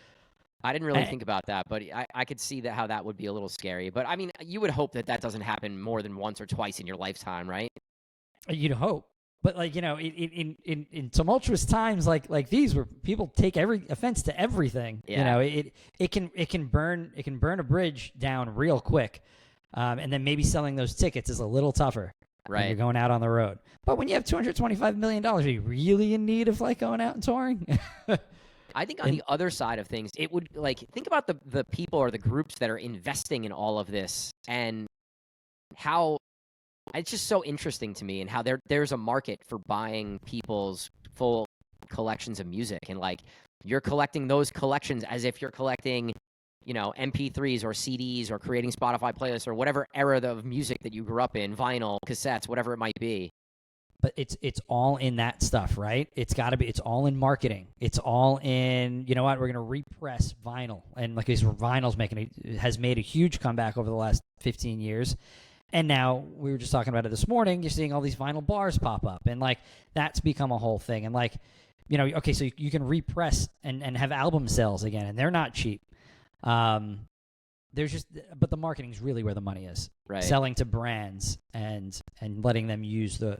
I didn't really think about that, but I could see how that would be a little scary. But I mean, you would hope that doesn't happen more than once or twice in your lifetime, right? You'd hope. But like in tumultuous times like these, where people take every offense to everything, it can burn a bridge down real quick, and then maybe selling those tickets is a little tougher. Right, when you're going out on the road. But when you have $225 million, are you really in need of like going out and touring? I think on the other side of things, it would think about the people or the groups that are investing in all of this, and how it's just so interesting to me, and how there's a market for buying people's full collections of music, and like you're collecting those collections as if you're collecting MP3s or CDs or creating Spotify playlists or whatever era of music that you grew up in, vinyl, cassettes, whatever it might be. But it's all in that stuff, right? It's all in marketing. It's all in, we're going to repress vinyl. And like vinyl's has made a huge comeback over the last 15 years. And now, we were just talking about it this morning, you're seeing all these vinyl bars pop up. And like, that's become a whole thing. And like, okay, so you can repress and have album sales again, and they're not cheap. But the marketing is really where the money is. Right. Selling to brands and letting them use the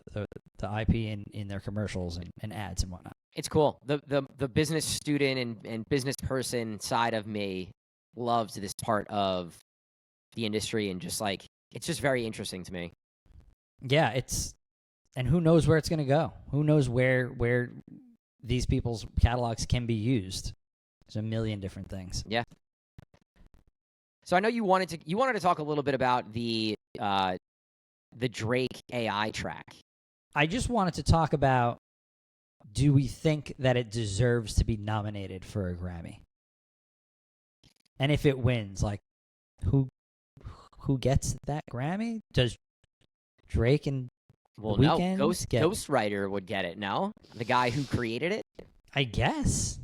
IP in their commercials and ads and whatnot. It's cool. The business student and business person side of me loves this part of the industry, and just like, it's just very interesting to me. Yeah, and who knows where it's going to go? Who knows where these people's catalogs can be used? There's a million different things. Yeah. So I know you wanted to talk a little bit about the Drake AI track. I just wanted to talk about, do we think that it deserves to be nominated for a Grammy? And if it wins, like, who gets that Grammy? Does Drake and Weeknd Ghostwriter would get it, no? The guy who created it? I guess.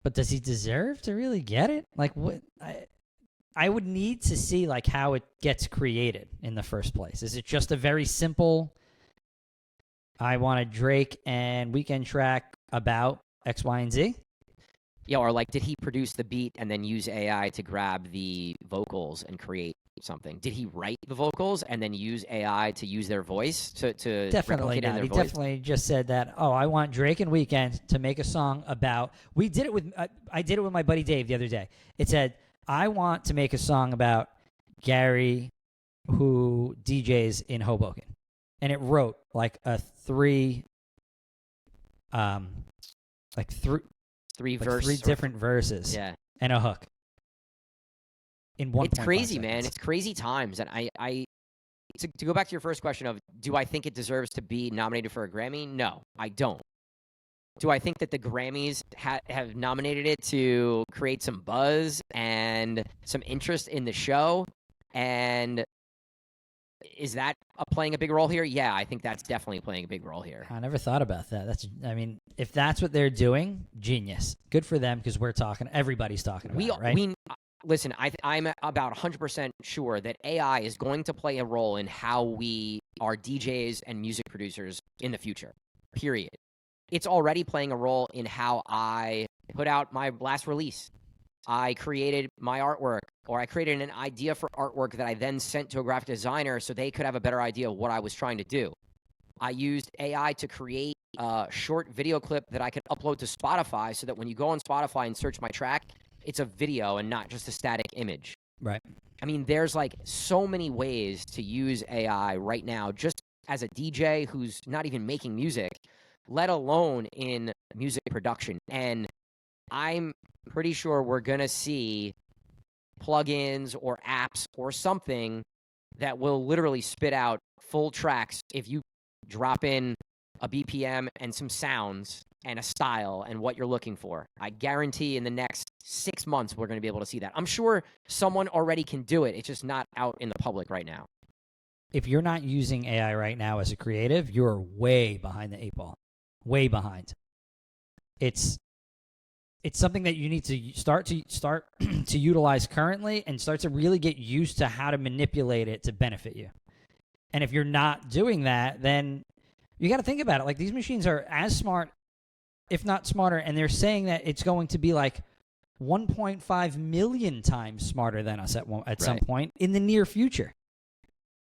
But does he deserve to really get it? Like, what? I would need to see like how it gets created in the first place. Is it just a very simple, I want a Drake and Weeknd track about X, Y, and Z? Yeah, or like, did he produce the beat and then use AI to grab the vocals and create something. Did he write the vocals and then use AI to use their voice to Definitely replicate it in not. their He voice? definitely just said that. Oh, I want Drake and Weeknd to make a song about. We did it with. I did it with my buddy Dave the other day. It said, I want to make a song about Gary, who DJs in Hoboken, and it wrote like a three different verses, Yeah. and a hook in one. It's crazy, 5 man. seconds. It's crazy times. And to go back to your first question of, do I think it deserves to be nominated for a Grammy? No, I don't. Do I think that the Grammys have nominated it to create some buzz and some interest in the show? And is that playing a big role here? Yeah, I think that's definitely playing a big role here. I never thought about that. If that's what they're doing, genius. Good for them, because everybody's talking about it, right? Listen, I'm about 100% sure that AI is going to play a role in how we are DJs and music producers in the future, period. It's already playing a role in how I put out my last release. I created my artwork, or I created an idea for artwork that I then sent to a graphic designer so they could have a better idea of what I was trying to do. I used AI to create a short video clip that I could upload to Spotify so that when you go on Spotify and search my track, it's a video and not just a static image. Right. I mean, there's like so many ways to use AI right now, just as a DJ who's not even making music, let alone in music production. And I'm pretty sure we're going to see plugins or apps or something that will literally spit out full tracks if you drop in a BPM and some sounds and a style and what you're looking for. I guarantee in the next 6 months we're going to be able to see that. I'm sure someone already can do it. It's just not out in the public right now. If you're not using AI right now as a creative, you're way behind the 8 ball. Way behind. It's something that you need to start to utilize currently, and start to really get used to how to manipulate it to benefit you. And if you're not doing that, then you got to think about it. Like, these machines are as smart, if not smarter, and they're saying that it's going to be like 1.5 million times smarter than us at some point in the near future.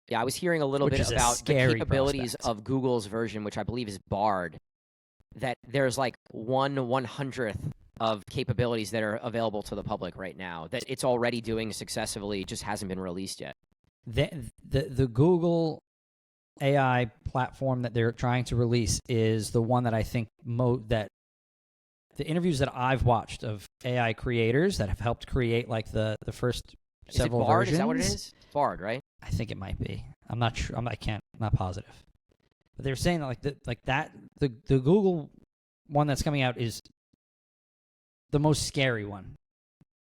Yeah, I was hearing a little bit about the capabilities of Google's version, which I believe is Bard, that there's like 1/100th of capabilities that are available to the public right now, that it's already doing successfully, just hasn't been released yet. The Google AI platform that they're trying to release is the one that I think that the interviews that I've watched of AI creators that have helped create like the first several Bard? versions. Is that what it is? Bard, right? I think it might be. I'm not sure. I'm not positive. But they were saying that the Google one that's coming out is the most scary one.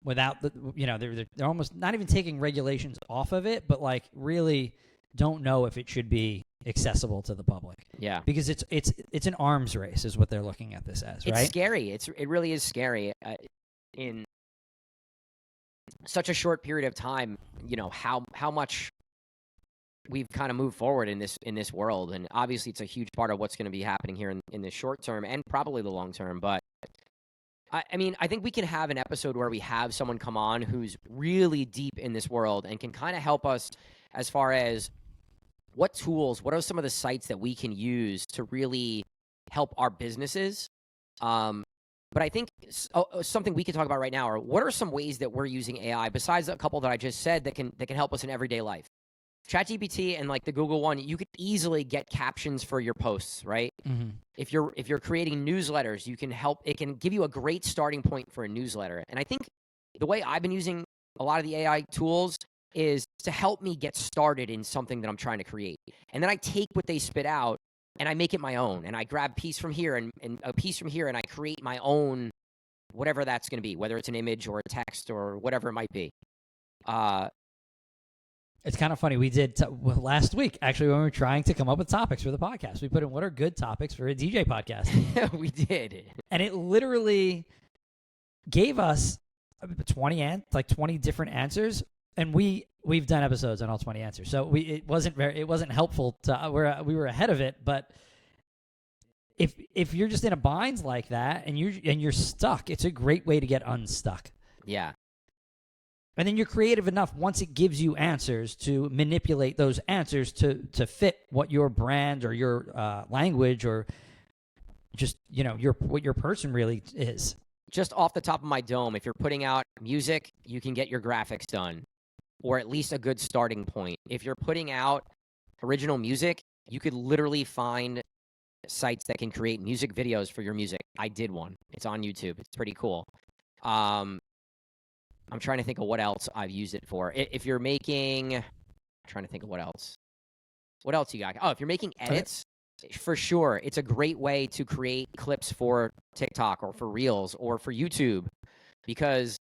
Without they're almost not even taking regulations off of it, but like really don't know if it should be accessible to the public. Yeah, because it's an arms race, is what they're looking at this as. Right? It's scary. It really is scary. In such a short period of time, how much we've kind of moved forward in this world, and obviously it's a huge part of what's going to be happening here in the short term and probably the long term. But I mean, I think we can have an episode where we have someone come on who's really deep in this world and can kind of help us as far as what are some of the sites that we can use to really help our businesses. But I think something we can talk about right now are, what are some ways that we're using AI besides a couple that I just said that can help us in everyday life? ChatGPT and like the Google one, you could easily get captions for your posts, right? Mm-hmm. If you're creating newsletters, it can give you a great starting point for a newsletter. And I think the way I've been using a lot of the AI tools is to help me get started in something that I'm trying to create. And then I take what they spit out and I make it my own. And I grab a piece from here and a piece from here, and I create my own, whatever that's going to be, whether it's an image or a text or whatever it might be. It's kind of funny. We did last week, actually, when we were trying to come up with topics for the podcast. We put in what are good topics for a DJ podcast. We did. And it literally gave us 20 different answers. And we've done episodes on all 20 answers. So it wasn't helpful to we were ahead of it. But if you're just in a bind like that and you're stuck, it's a great way to get unstuck. Yeah. And then you're creative enough once it gives you answers to manipulate those answers to fit what your brand or your language or just, what your person really is. Just off the top of my dome, if you're putting out music, you can get your graphics done, or at least a good starting point. If you're putting out original music, you could literally find sites that can create music videos for your music. I did one. It's on YouTube. It's pretty cool. I'm trying to think of what else I've used it for. If you're making, I'm trying to think of what else. What else you got? Oh, if you're making edits, for sure, it's a great way to create clips for TikTok or for Reels or for YouTube, because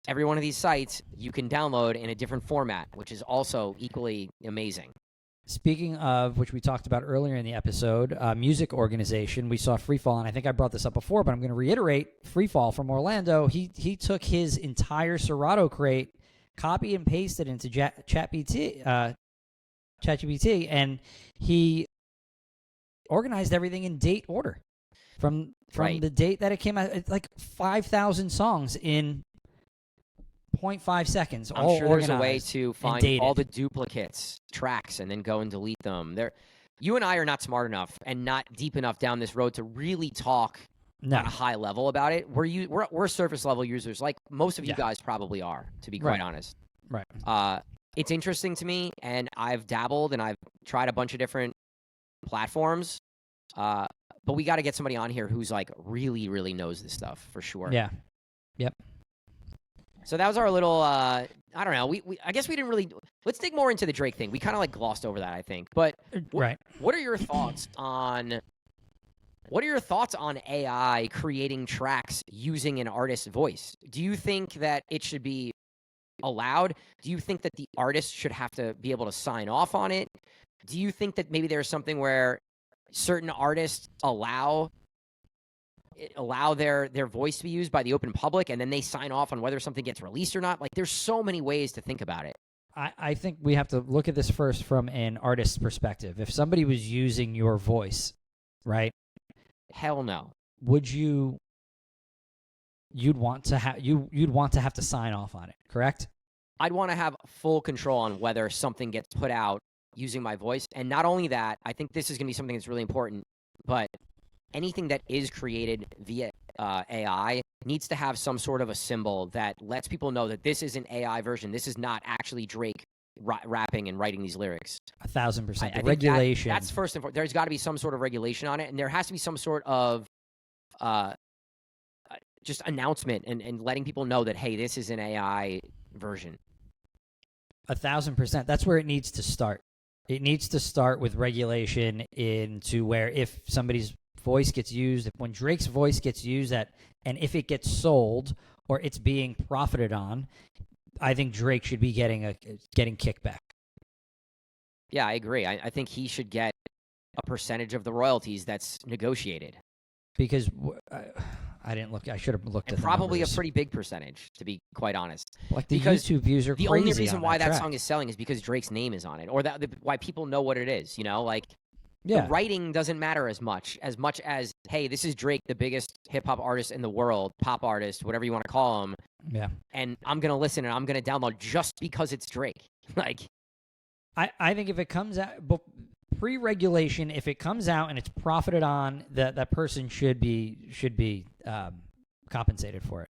every one of these sites you can download in a different format, which is also equally amazing. Speaking of, which we talked about earlier in the episode, music organization, we saw Freefall, and I think I brought this up before, but I'm going to reiterate, Freefall from Orlando, he took his entire Serato crate, copy and pasted into ChatGPT, and he organized everything in date order from the date that it came out. It's like 5,000 songs in 0.5 seconds. I'm sure there's a way to find all the duplicates, tracks, and then go and delete them. You and I are not smart enough and not deep enough down this road to really talk at a high level about it. We're surface level users, like most of you guys probably are, to be quite honest. Right. It's interesting to me, and I've dabbled and I've tried a bunch of different platforms. But we got to get somebody on here who's like really, really knows this stuff for sure. Yeah. Yep. So that was our little, I don't know. I guess we didn't really. Let's dig more into the Drake thing. We kind of like glossed over that, I think. But right. What are your thoughts on? What are your thoughts on AI creating tracks using an artist's voice? Do you think that it should be allowed? Do you think that the artist should have to be able to sign off on it? Do you think that maybe there's something where certain artists allow their voice to be used by the open public, and then they sign off on whether something gets released or not? Like, there's so many ways to think about it. I think we have to look at this first from an artist's perspective. If somebody was using your voice, right? Hell no. Would you'd want to have to sign off on it, correct? I'd want to have full control on whether something gets put out using my voice. And not only that, I think this is going to be something that's really important, but anything that is created via AI needs to have some sort of a symbol that lets people know that this is an AI version. This is not actually Drake rapping and writing these lyrics. 1,000%. The regulation. That's first and foremost. There's got to be some sort of regulation on it, and there has to be some sort of just announcement and letting people know that, hey, this is an AI version. 1,000%. That's where it needs to start. It needs to start with regulation into where if somebody's voice gets used, when Drake's voice gets used, and if it gets sold or it's being profited on, I think Drake should be getting kickback. Yeah, I agree. I think he should get a percentage of the royalties that's negotiated. Because I didn't look. I should have looked at probably numbers. A pretty big percentage, to be quite honest. Like the YouTube views are the crazy. only reason why that track. song is selling is because Drake's name is on it, or why people know what it is. Like the writing doesn't matter as much as hey, this is Drake, the biggest hip hop artist in the world, pop artist, whatever you want to call him. Yeah. And I'm gonna listen and I'm gonna download just because it's Drake. Like, I think if it comes out pre-regulation, if it comes out and it's profited on, that person should be compensated for it.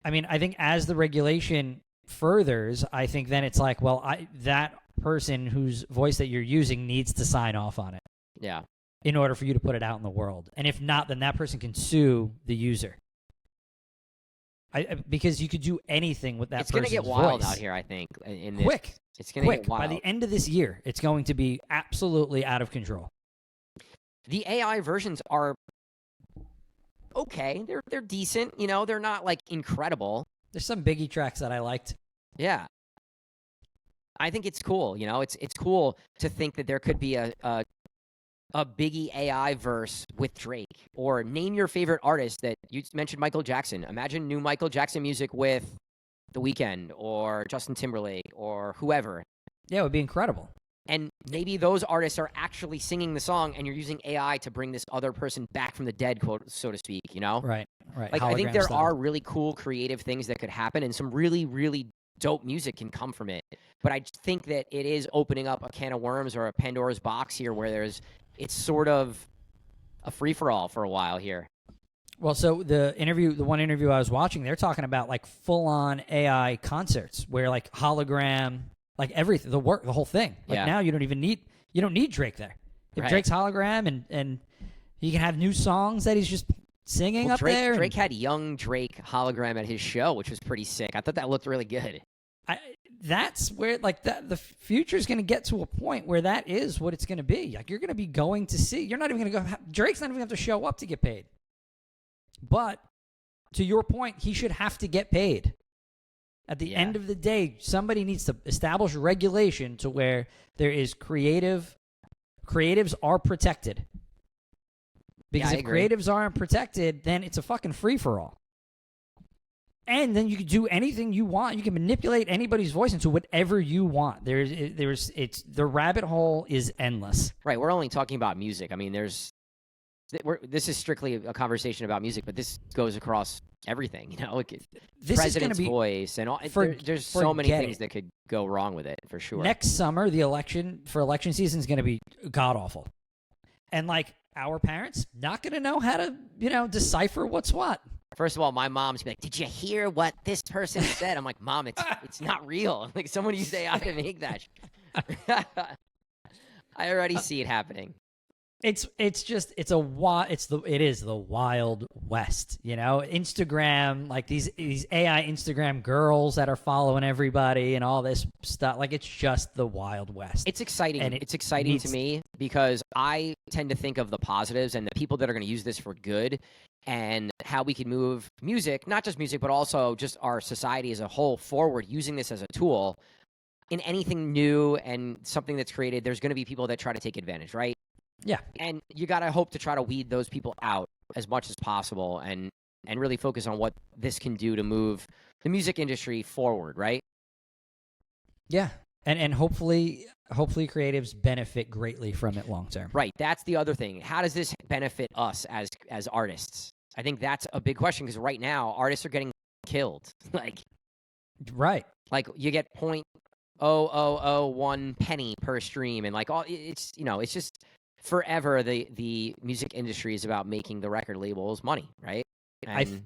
I mean, I think as the regulation furthers, I think then it's like, well, that person whose voice that you're using needs to sign off on it. Yeah. In order for you to put it out in the world. And if not, then that person can sue the user. Because you could do anything with that person's voice. It's going to get wild out here, I think. Quick. It's going to get wild. By the end of this year, it's going to be absolutely out of control. The AI versions are okay. They're decent. They're not like incredible. There's some Biggie tracks that I liked. Yeah. I think it's cool. It's cool to think that there could be a Biggie AI verse with Drake, or name your favorite artist that you mentioned. Michael Jackson. Imagine new Michael Jackson music with The Weeknd or Justin Timberlake or whoever. Yeah, it would be incredible. And maybe those artists are actually singing the song, and you're using AI to bring this other person back from the dead, quote, so to speak. Right. Right. Like, I think Hologram there style. are really cool creative things that could happen, and some really, really dope music can come from it. But I just think that it is opening up a can of worms or a Pandora's box here where it's sort of a free-for-all for a while here. Well, so the one interview I was watching, they're talking about like full-on AI concerts where like hologram, like everything, the whole thing. Like Yeah. now you don't need Drake there. If Right. Drake's hologram and he can have new songs that he's just singing up there. Drake had young Drake hologram at his show, which was pretty sick. I thought that looked really good. That's where like the future is going to get to a point where that is what it's going to be. Like you're going to be going to see. You're not even going to go. Drake's not even going to have to show up to get paid. But to your point, he should have to get paid. At the end of the day, somebody needs to establish regulation to where there is creatives are protected. Because if creatives aren't protected, then it's a fucking free-for-all. And then you can do anything you want. You can manipulate anybody's voice into whatever you want. The rabbit hole is endless. Right. We're only talking about music. I mean, this is strictly a conversation about music, but this goes across everything. You know, like this president's is be, voice and all. There's so many things that could go wrong with it for sure. Next summer, the election season is going to be god awful, and like our parents not going to know how to decipher what's what. First of all, my mom's like, "Did you hear what this person said?" I'm like, "Mom, it's not real." Like someone used AI to make that. I already see it happening. It is the Wild West, Instagram, like these AI Instagram girls that are following everybody and all this stuff. Like it's just the Wild West. It's exciting. And it's exciting to me because I tend to think of the positives and the people that are going to use this for good and how we can move music, not just music, but also just our society as a whole forward using this as a tool in anything new and something that's created. There's going to be people that try to take advantage, right? Yeah. And you got to hope to try to weed those people out as much as possible and really focus on what this can do to move the music industry forward, right? Yeah. And hopefully creatives benefit greatly from it long term. Right. That's the other thing. How does this benefit us as artists? I think that's a big question because right now artists are getting killed. Right. Like you get 0.0001 penny per stream and like all it's just forever the music industry is about making the record labels money, right? And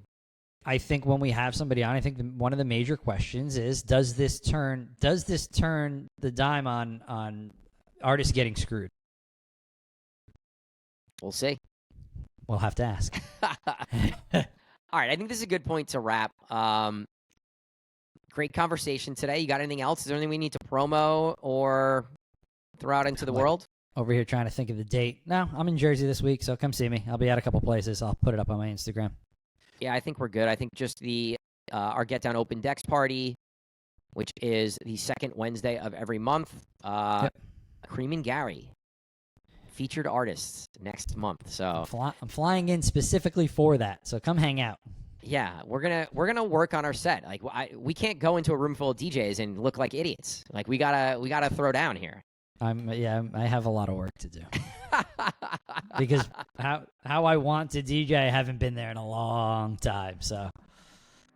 I think when we have somebody on, I think one of the major questions is does this turn the dime on artists getting screwed? We'll see. We'll have to ask. All right, I think this is a good point to wrap. Great conversation today. You got anything else? Is there anything we need to promo or throw out into the world? Over here trying to think of the date. No, I'm in Jersey this week, so come see me. I'll be at a couple places. I'll put it up on my Instagram. Yeah, I think we're good. I think just our Get Down Open Decks party, which is the second Wednesday of every month. Cream and Gary, featured artists next month. So I'm flying in specifically for that. So come hang out. Yeah, we're gonna work on our set. Like we can't go into a room full of DJs and look like idiots. Like we gotta throw down here. I have a lot of work to do because how I want to DJ, I haven't been there in a long time. So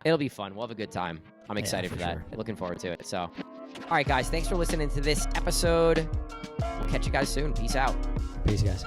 it'll be fun. We'll have a good time. I'm excited for that. Sure. Looking forward to it. So, all right, guys, thanks for listening to this episode. We'll catch you guys soon. Peace out. Peace, guys.